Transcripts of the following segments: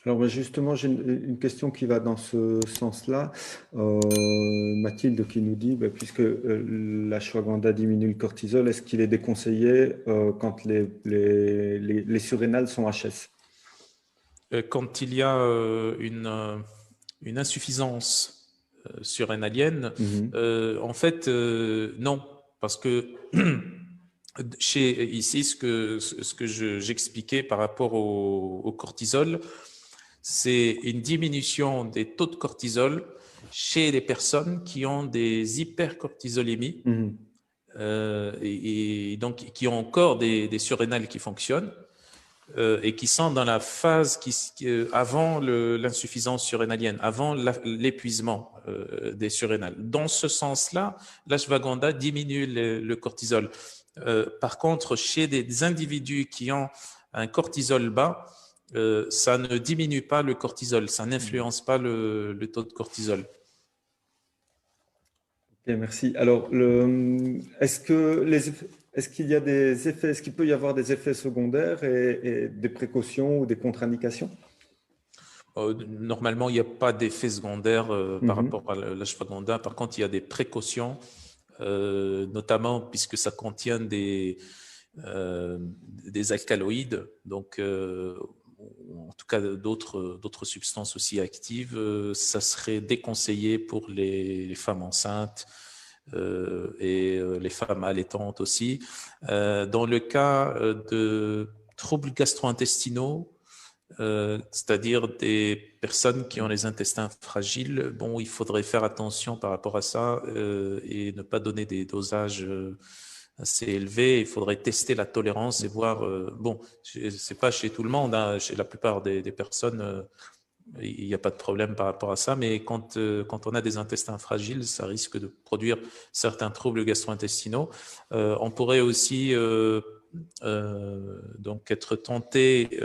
Alors justement, j'ai une question qui va dans ce sens-là. Mathilde qui nous dit, puisque l'ashwagandha diminue le cortisol, est-ce qu'il est déconseillé quand les surrénales sont HS? Quand il y a une insuffisance surrénalienne, Mhm. en fait, non, parce que ici, ce que j'expliquais par rapport au cortisol, c'est une diminution des taux de cortisol chez les personnes qui ont des hypercortisolémies Mhm. et donc qui ont encore des surrénales qui fonctionnent et qui sont dans la phase avant l'insuffisance surrénalienne, avant l'épuisement des surrénales. Dans ce sens-là, l'ashwagandha diminue le cortisol. Par contre, chez des individus qui ont un cortisol bas, ça ne diminue pas le cortisol, ça n'influence pas le taux de cortisol. Ok, merci. Alors, est-ce qu'il y a des effets, est-ce qu'il peut y avoir des effets secondaires et des précautions ou des contre-indications? Normalement, il n'y a pas d'effet secondaire par Mhm. rapport à l'ashwagandha. Par contre, il y a des précautions, notamment puisque ça contient des alcaloïdes, donc en tout cas d'autres substances aussi actives. Ça serait déconseillé pour les femmes enceintes et les femmes allaitantes aussi. Dans le cas de troubles gastro-intestinaux, c'est-à-dire des personnes qui ont les intestins fragiles, bon, il faudrait faire attention par rapport à ça et ne pas donner des dosages assez élevés. Il faudrait tester la tolérance et voir, bon, c'est pas chez tout le monde, hein, chez la plupart des personnes, il n'y a pas de problème par rapport à ça, mais quand on a des intestins fragiles, ça risque de produire certains troubles gastro-intestinaux. On pourrait aussi donc être tenté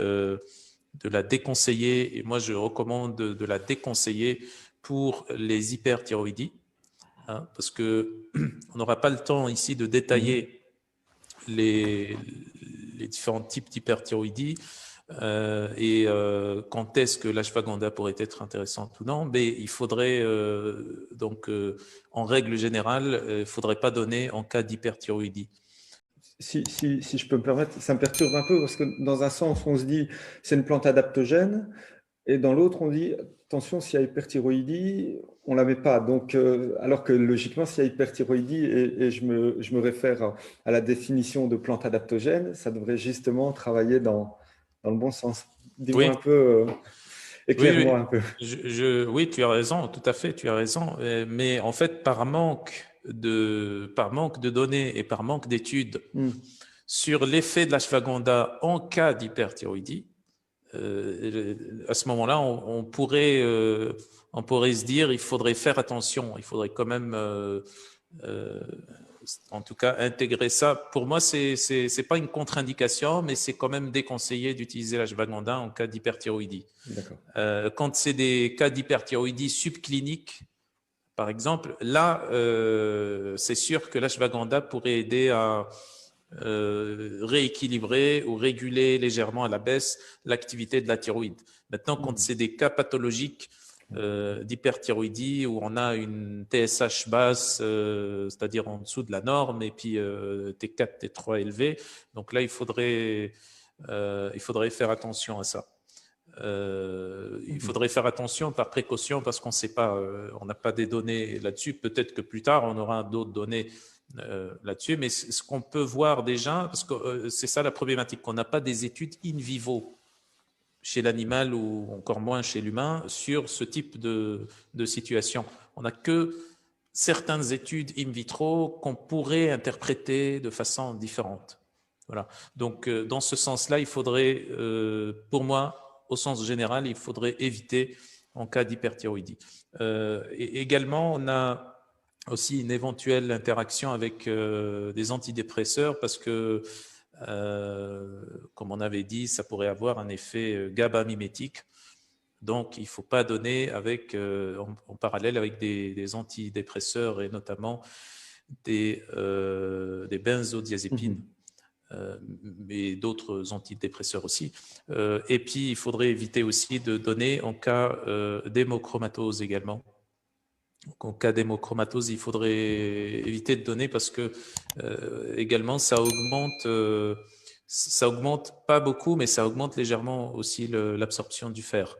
de la déconseiller, et moi je recommande de la déconseiller pour les hyperthyroïdies, hein, parce que on n'aura pas le temps ici de Mhm. détailler les, les différents types d'hyperthyroïdie et quand est-ce que l'ashwagandha pourrait être intéressante ou non, mais il faudrait donc en règle générale, il ne faudrait pas donner en cas d'hyperthyroïdie. Si je peux me permettre, ça me perturbe un peu parce que dans un sens, on se dit c'est une plante adaptogène et dans l'autre, on dit attention, s'il y a hyperthyroïdie, on ne la met pas. Donc, alors que logiquement, s'il y a hyperthyroïdie et je me réfère à la définition de plante adaptogène, ça devrait justement travailler dans le bon sens. Dis-moi Oui, un peu, oui, éclaire-moi oui. un peu. Oui, tu as raison, tout à fait, tu as raison. Mais en fait, par manque de données et par manque d'études Hmm. sur l'effet de l'ashwagandha en cas d'hyperthyroïdie, à ce moment-là, on pourrait se dire, il faudrait faire attention, il faudrait quand même, euh, en tout cas, intégrer ça. Pour moi, c'est pas une contre-indication, mais c'est quand même déconseillé d'utiliser l'ashwagandha en cas d'hyperthyroïdie. D'accord. Quand c'est des cas d'hyperthyroïdie subclinique, par exemple, là, c'est sûr que l'ashwagandha pourrait aider à rééquilibrer ou réguler légèrement à la baisse l'activité de la thyroïde. Maintenant, quand Hmm. c'est des cas pathologiques d'hyperthyroïdie où on a une TSH basse, c'est-à-dire en dessous de la norme, et puis T4, T3 élevé, donc là, il faudrait faire attention à ça. Il Mhm. faudrait faire attention par précaution parce qu'on ne sait pas, on n'a pas des données là-dessus. Peut-être que plus tard, on aura d'autres données là-dessus. Mais ce qu'on peut voir déjà, parce que c'est ça la problématique, qu'on n'a pas des études in vivo chez l'animal ou encore moins chez l'humain sur ce type de situation. On n'a que certaines études in vitro qu'on pourrait interpréter de façon différente. Voilà. Donc, dans ce sens-là, il faudrait, pour moi, au sens général, il faudrait éviter en cas d'hyperthyroïdie. Et également, on a aussi une éventuelle interaction avec des antidépresseurs parce que, comme on avait dit, ça pourrait avoir un effet GABA mimétique. Donc, il ne faut pas donner en parallèle avec des antidépresseurs et notamment des benzodiazépines. Mhm. mais d'autres antidépresseurs aussi. Et puis, il faudrait éviter aussi de donner en cas d'hémochromatose également. Donc, en cas d'hémochromatose, il faudrait éviter de donner parce que également, ça augmente pas beaucoup, mais ça augmente légèrement aussi l'absorption du fer.